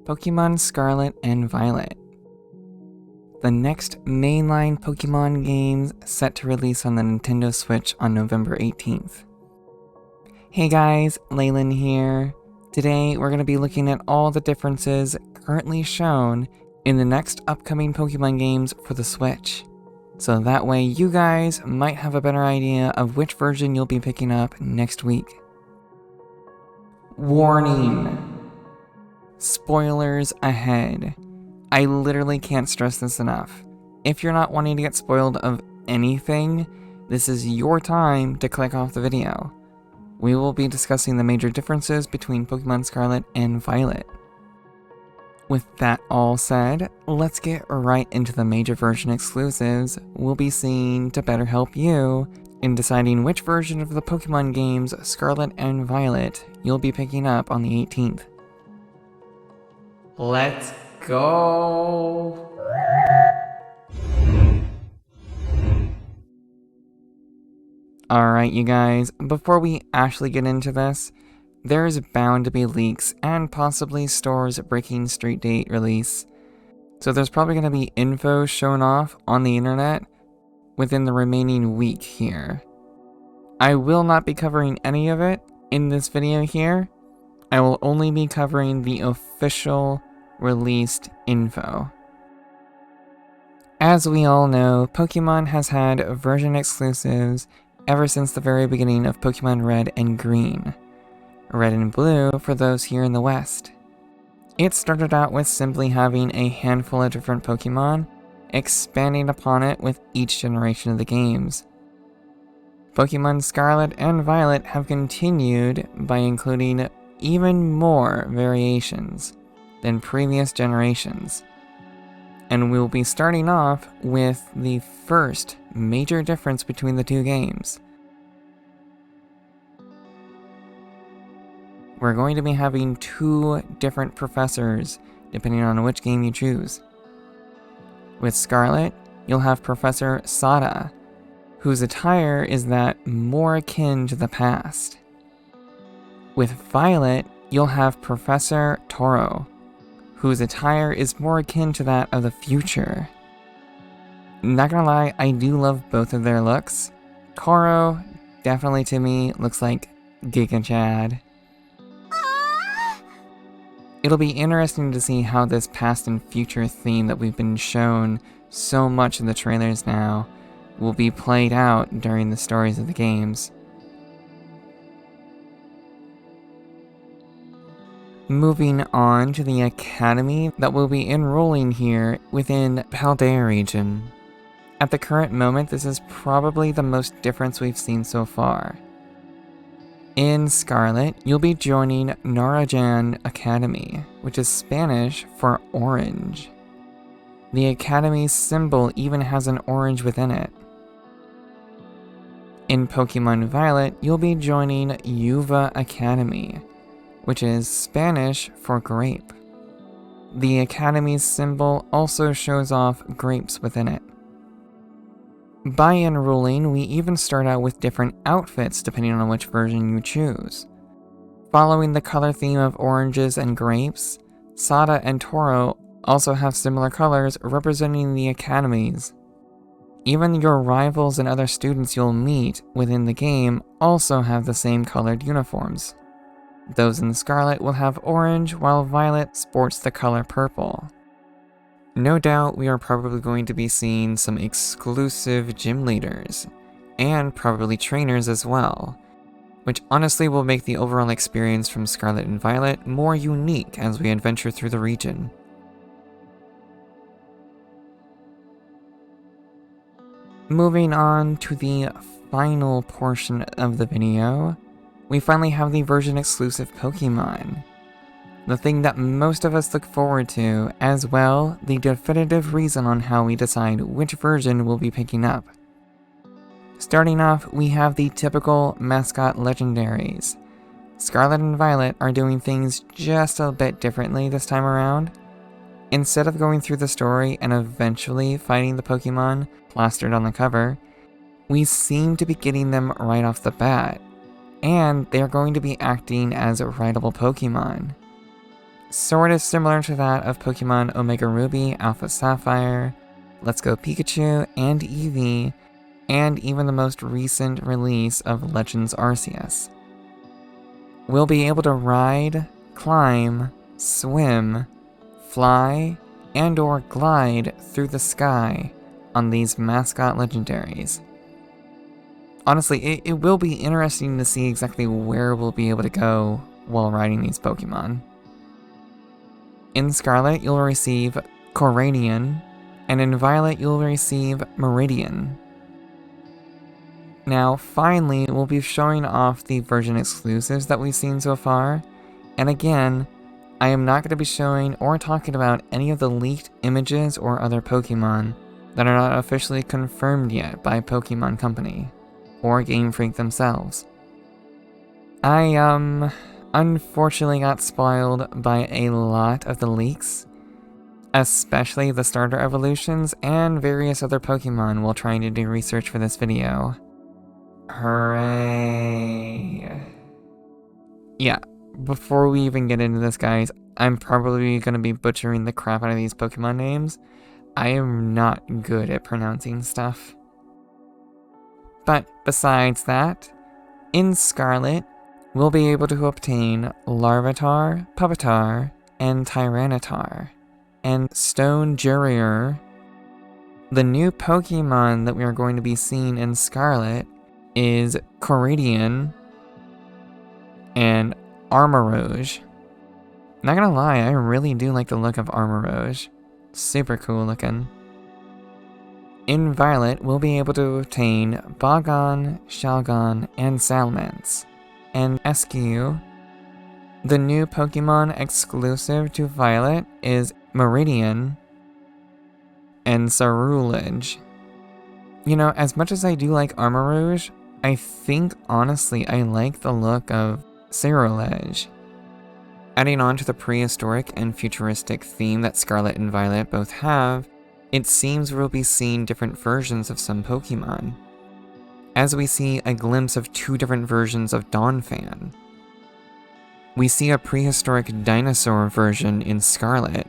Pokemon Scarlet and Violet. The next mainline Pokemon games set to release on the Nintendo Switch on November 18th. Hey guys, Leyland here. Today we're going to be looking at all the differences currently shown in the next upcoming Pokemon games for the Switch. So that way you guys might have a better idea of which version you'll be picking up next week. Warning! Spoilers ahead. I literally can't stress this enough. If you're not wanting to get spoiled of anything, this is your time to click off the video. We will be discussing the major differences between Pokemon Scarlet and Violet. With that all said, let's get right into the major version exclusives we'll be seeing to better help you in deciding which version of the Pokemon games Scarlet and Violet you'll be picking up on the 18th. Let's go! Alright you guys, before we actually get into this, there's bound to be leaks and possibly stores breaking street date release. So there's probably going to be info shown off on the internet within the remaining week here. I will not be covering any of it in this video here. I will only be covering the official released info. As we all know, Pokemon has had version exclusives ever since the very beginning of Pokemon Red and Green. Red and Blue for those here in the West. It started out with simply having a handful of different Pokemon, expanding upon it with each generation of the games. Pokemon Scarlet and Violet have continued by including even more variations than previous generations. And we'll be starting off with the first major difference between the two games. We're going to be having two different professors, depending on which game you choose. With Scarlet, you'll have Professor Sada, whose attire is that more akin to the past. With Violet, you'll have Professor Toro, whose attire is more akin to that of the future. Not gonna lie, I do love both of their looks. Toro, definitely to me, looks like Giga Chad. It'll be interesting to see how this past and future theme that we've been shown so much in the trailers now will be played out during the stories of the games. Moving on to the academy that will be enrolling here within Paldea region. At the current moment, this is probably the most difference we've seen so far. In Scarlet, you'll be joining Narajan Academy, which is Spanish for orange. The Academy's symbol even has an orange within it. In Pokemon Violet, you'll be joining Uva Academy, which is Spanish for grape. The Academy's symbol also shows off grapes within it. By enrolling, we even start out with different outfits depending on which version you choose. Following the color theme of oranges and grapes, Sada and Toro also have similar colors representing the academies. Even your rivals and other students you'll meet within the game also have the same colored uniforms. Those in Scarlet will have orange, while Violet sports the color purple. No doubt we are probably going to be seeing some exclusive gym leaders, and probably trainers as well, which honestly will make the overall experience from Scarlet and Violet more unique as we adventure through the region. Moving on to the final portion of the video, we finally have the version exclusive Pokemon. The thing that most of us look forward to, as well the definitive reason on how we decide which version we'll be picking up. Starting off, we have the typical mascot legendaries. Scarlet and Violet are doing things just a bit differently this time around. Instead of going through the story and eventually fighting the Pokemon plastered on the cover, we seem to be getting them right off the bat, and they're going to be acting as rideable Pokemon. sort of similar to that of Pokemon Omega Ruby, Alpha Sapphire, Let's Go Pikachu, and Eevee, and even the most recent release of Legends Arceus. We'll be able to ride, climb, swim, fly, and/or glide through the sky on these mascot legendaries. Honestly, it will be interesting to see exactly where we'll be able to go while riding these Pokemon. In Scarlet, you'll receive Corradian, and in Violet, you'll receive Meridian. Now, finally, we'll be showing off the version exclusives that we've seen so far, and again, I am not going to be showing or talking about any of the leaked images or other Pokemon that are not officially confirmed yet by Pokemon Company, or Game Freak themselves. I, unfortunately got spoiled by a lot of the leaks, especially the starter evolutions and various other Pokemon while trying to do research for this video. Hooray! Yeah, before we even get into this, guys, I'm probably going to be butchering the crap out of these Pokemon names. I am not good at pronouncing stuff. But besides that, in Scarlet, we'll be able to obtain Larvitar, Pupitar, and Tyranitar. And Stone Jurier. The new Pokemon that we are going to be seeing in Scarlet is Corradian and Armarouge. Not gonna lie, I really do like the look of Armarouge. Super cool looking. In Violet, we'll be able to obtain Bagon, Shalgon, and Salamence. And Eskew. The new Pokemon exclusive to Violet is Meridian and Cerulege. You know, as much as I do like Armarouge, I think honestly I like the look of Cerulege. Adding on to the prehistoric and futuristic theme that Scarlet and Violet both have, it seems we'll be seeing different versions of some Pokemon, as we see a glimpse of two different versions of Donphan. We see a prehistoric dinosaur version in Scarlet,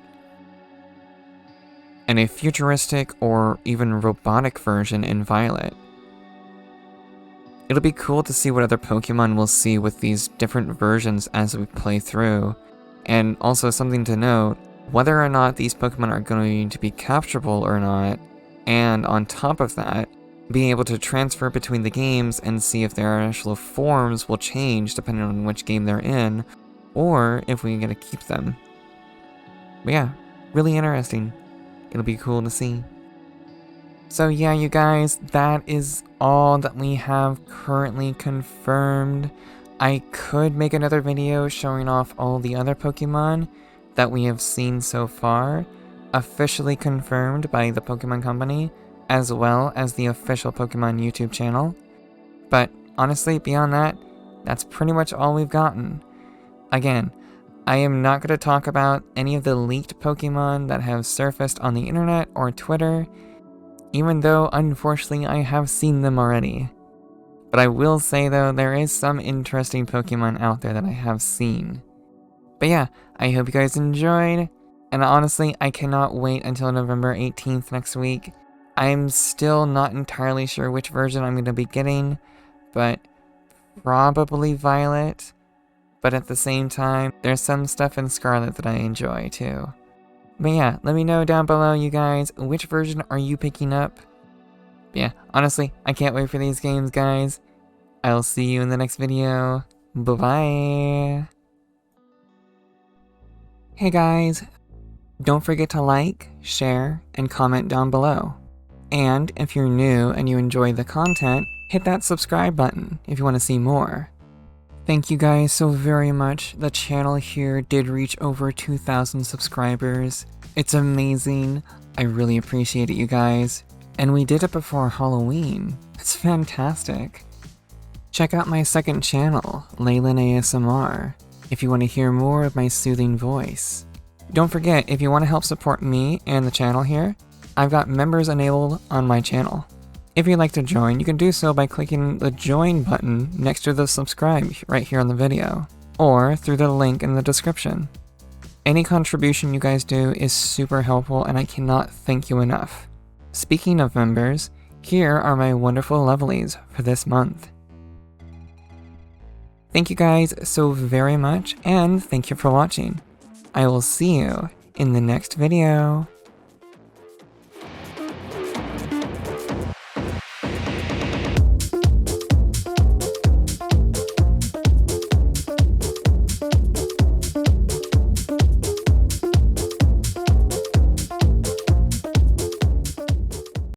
and a futuristic or even robotic version in Violet. It'll be cool to see what other Pokemon we'll see with these different versions as we play through, and also something to note, whether or not these Pokemon are going to be capturable or not, and on top of that, being able to transfer between the games and see if their actual forms will change depending on which game they're in, or if we get to keep them. But yeah, really interesting. It'll be cool to see. So yeah, you guys, that is all that we have currently confirmed. I could make another video showing off all the other Pokemon that we have seen so far, officially confirmed by the Pokemon Company, as well as the official Pokemon YouTube channel. But honestly, beyond that, that's pretty much all we've gotten. Again, I am not going to talk about any of the leaked Pokemon that have surfaced on the internet or Twitter, even though unfortunately I have seen them already. But I will say though, there is some interesting Pokemon out there that I have seen. But yeah, I hope you guys enjoyed, and honestly, I cannot wait until November 18th next week. I'm still not entirely sure which version I'm going to be getting, but probably Violet. But at the same time, there's some stuff in Scarlet that I enjoy too. But yeah, let me know down below, you guys, which version are you picking up? But yeah, honestly, I can't wait for these games, guys. I'll see you in the next video. Bye-bye! Hey guys, don't forget to like, share, and comment down below. And if you're new and you enjoy the content, hit that subscribe button if you want to see more. Thank you guys so very much. The channel here did reach over 2,000 subscribers. It's amazing. I really appreciate it, you guys. And we did it before Halloween. It's fantastic. Check out my second channel, Leyland ASMR, if you want to hear more of my soothing voice. Don't forget, if you want to help support me and the channel here, I've got members enabled on my channel. If you'd like to join, you can do so by clicking the join button next to the subscribe right here on the video, or through the link in the description. Any contribution you guys do is super helpful and I cannot thank you enough. Speaking of members, here are my wonderful lovelies for this month. Thank you guys so very much, and thank you for watching. I will see you in the next video.